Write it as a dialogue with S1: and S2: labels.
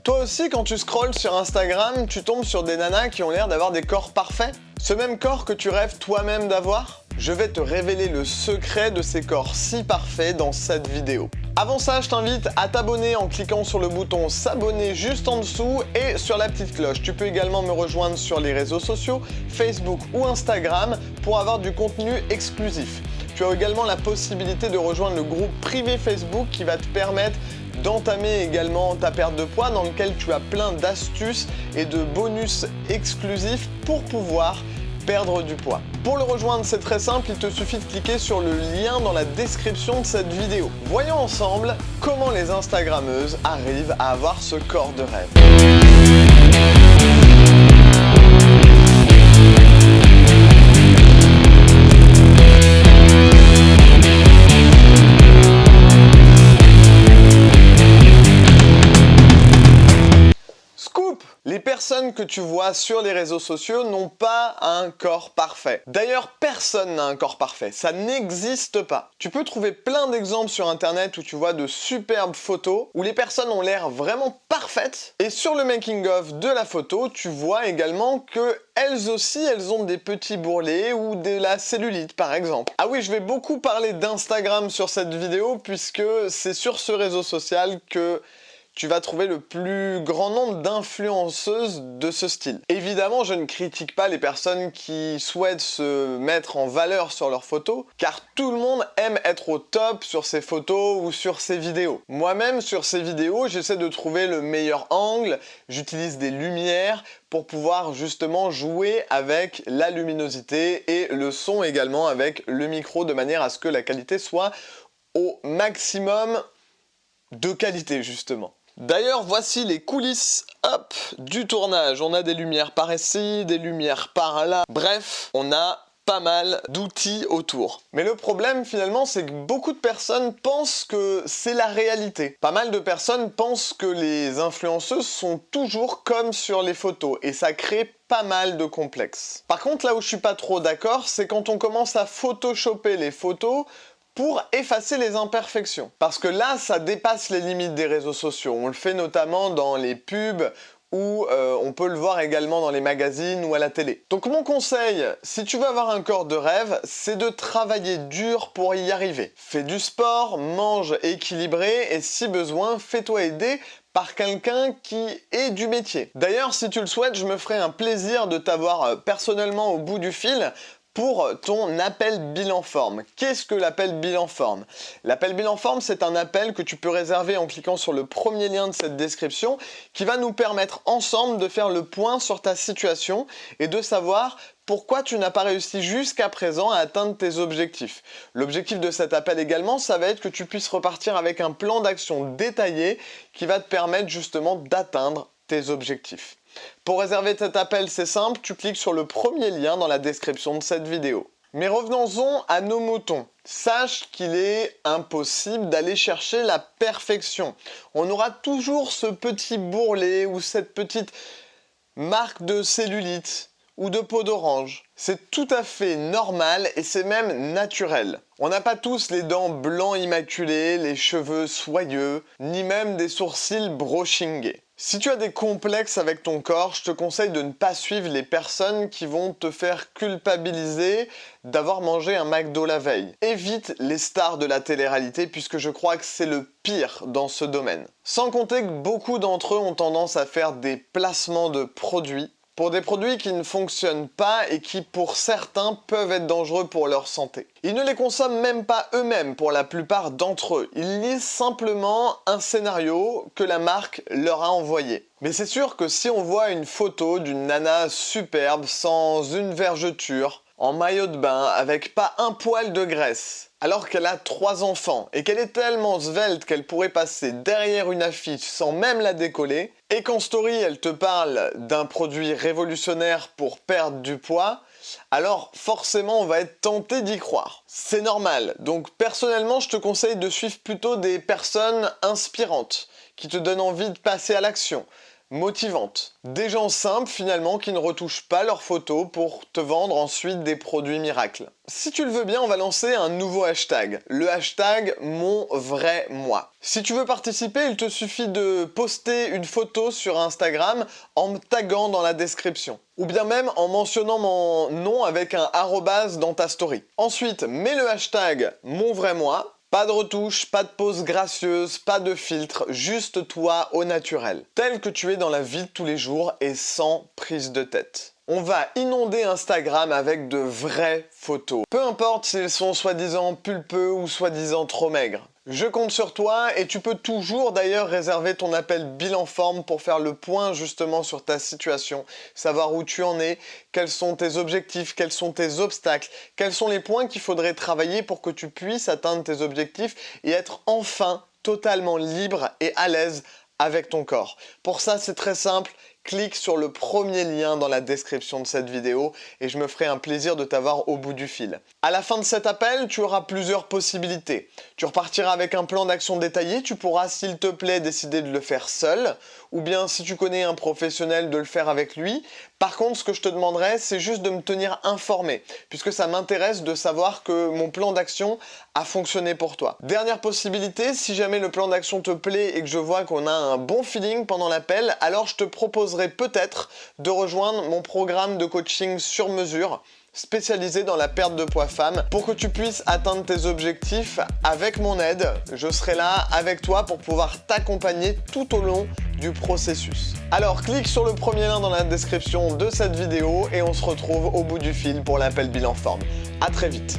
S1: Toi aussi, quand tu scrolles sur Instagram, tu tombes sur des nanas qui ont l'air d'avoir des corps parfaits? Ce même corps que tu rêves toi-même d'avoir? Je vais te révéler le secret de ces corps si parfaits dans cette vidéo. Avant ça, je t'invite à t'abonner en cliquant sur le bouton s'abonner juste en dessous et sur la petite cloche. Tu peux également me rejoindre sur les réseaux sociaux, Facebook ou Instagram pour avoir du contenu exclusif. Tu as également la possibilité de rejoindre le groupe privé Facebook qui va te permettre d'entamer également ta perte de poids dans lequel tu as plein d'astuces et de bonus exclusifs pour pouvoir perdre du poids. Pour le rejoindre, c'est très simple, il te suffit de cliquer sur le lien dans la description de cette vidéo. Voyons ensemble comment les Instagrammeuses arrivent à avoir ce corps de rêve. Les personnes que tu vois sur les réseaux sociaux n'ont pas un corps parfait. D'ailleurs, personne n'a un corps parfait, ça n'existe pas. Tu peux trouver plein d'exemples sur internet où tu vois de superbes photos, où les personnes ont l'air vraiment parfaites, et sur le making-of de la photo, tu vois également que elles aussi, elles ont des petits bourrelets ou de la cellulite par exemple. Ah oui, je vais beaucoup parler d'Instagram sur cette vidéo puisque c'est sur ce réseau social que tu vas trouver le plus grand nombre d'influenceuses de ce style. Évidemment, je ne critique pas les personnes qui souhaitent se mettre en valeur sur leurs photos, car tout le monde aime être au top sur ses photos ou sur ses vidéos. Moi-même, sur ces vidéos, j'essaie de trouver le meilleur angle, j'utilise des lumières pour pouvoir justement jouer avec la luminosité et le son également avec le micro de manière à ce que la qualité soit au maximum de qualité justement. D'ailleurs, voici les coulisses, hop, du tournage. On a des lumières par ici, des lumières par là. Bref, on a pas mal d'outils autour. Mais le problème finalement, c'est que beaucoup de personnes pensent que c'est la réalité. Pas mal de personnes pensent que les influenceuses sont toujours comme sur les photos et ça crée pas mal de complexes. Par contre, là où je suis pas trop d'accord, c'est quand on commence à photoshopper les photos pour effacer les imperfections. Parce que là, ça dépasse les limites des réseaux sociaux. On le fait notamment dans les pubs ou on peut le voir également dans les magazines ou à la télé. Donc mon conseil, si tu veux avoir un corps de rêve, c'est de travailler dur pour y arriver. Fais du sport, mange équilibré et si besoin, fais-toi aider par quelqu'un qui est du métier. D'ailleurs, si tu le souhaites, je me ferai un plaisir de t'avoir personnellement au bout du fil pour ton appel bilan forme. Qu'est-ce que l'appel bilan forme? L'appel bilan forme, c'est un appel que tu peux réserver en cliquant sur le premier lien de cette description qui va nous permettre ensemble de faire le point sur ta situation et de savoir pourquoi tu n'as pas réussi jusqu'à présent à atteindre tes objectifs. L'objectif de cet appel également, ça va être que tu puisses repartir avec un plan d'action détaillé qui va te permettre justement d'atteindre tes objectifs. Pour réserver cet appel, c'est simple, tu cliques sur le premier lien dans la description de cette vidéo. Mais revenons-en à nos moutons. Sache qu'il est impossible d'aller chercher la perfection. On aura toujours ce petit bourrelet ou cette petite marque de cellulite ou de peau d'orange. C'est tout à fait normal et c'est même naturel. On n'a pas tous les dents blancs immaculés, les cheveux soyeux, ni même des sourcils brochingés. Si tu as des complexes avec ton corps, je te conseille de ne pas suivre les personnes qui vont te faire culpabiliser d'avoir mangé un McDo la veille. Évite les stars de la télé-réalité puisque je crois que c'est le pire dans ce domaine. Sans compter que beaucoup d'entre eux ont tendance à faire des placements de produits pour des produits qui ne fonctionnent pas et qui pour certains peuvent être dangereux pour leur santé. Ils ne les consomment même pas eux-mêmes pour la plupart d'entre eux. Ils lisent simplement un scénario que la marque leur a envoyé. Mais c'est sûr que si on voit une photo d'une nana superbe, sans une vergeture, en maillot de bain, avec pas un poil de graisse, alors qu'elle a 3 enfants et qu'elle est tellement svelte qu'elle pourrait passer derrière une affiche sans même la décoller, et qu'en story elle te parle d'un produit révolutionnaire pour perdre du poids, alors forcément on va être tenté d'y croire. C'est normal, donc personnellement je te conseille de suivre plutôt des personnes inspirantes, qui te donnent envie de passer à l'action. motivantes. Des gens simples finalement qui ne retouchent pas leurs photos pour te vendre ensuite des produits miracles. Si tu le veux bien, on va lancer un nouveau hashtag, le hashtag Mon Vrai Moi. Si tu veux participer, il te suffit de poster une photo sur Instagram en me taguant dans la description. Ou bien même en mentionnant mon nom avec un arrobase dans ta story. Ensuite, mets le hashtag Mon Vrai Moi. Pas de retouche, pas de pose gracieuse, pas de filtre, juste toi au naturel. Tel que tu es dans la vie de tous les jours et sans prise de tête. On va inonder Instagram avec de vraies photos. Peu importe s'ils sont soi-disant pulpeux ou soi-disant trop maigres. Je compte sur toi et tu peux toujours d'ailleurs réserver ton appel bilan forme pour faire le point justement sur ta situation, savoir où tu en es, quels sont tes objectifs, quels sont tes obstacles, quels sont les points qu'il faudrait travailler pour que tu puisses atteindre tes objectifs et être enfin totalement libre et à l'aise avec ton corps. Pour ça, c'est très simple. Clique sur le premier lien dans la description de cette vidéo et je me ferai un plaisir de t'avoir au bout du fil. À la fin de cet appel, tu auras plusieurs possibilités. Tu repartiras avec un plan d'action détaillé, tu pourras s'il te plaît décider de le faire seul, ou bien si tu connais un professionnel de le faire avec lui. Par contre, ce que je te demanderai, c'est juste de me tenir informé, puisque ça m'intéresse de savoir que mon plan d'action a fonctionné pour toi. Dernière possibilité, si jamais le plan d'action te plaît et que je vois qu'on a un bon feeling pendant l'appel, alors je te proposerai peut-être de rejoindre mon programme de coaching sur mesure spécialisé dans la perte de poids femme pour que tu puisses atteindre tes objectifs avec mon aide. Je serai là avec toi pour pouvoir t'accompagner tout au long du processus. Alors clique sur le premier lien dans la description de cette vidéo et on se retrouve au bout du fil pour l'appel bilan forme. À très vite.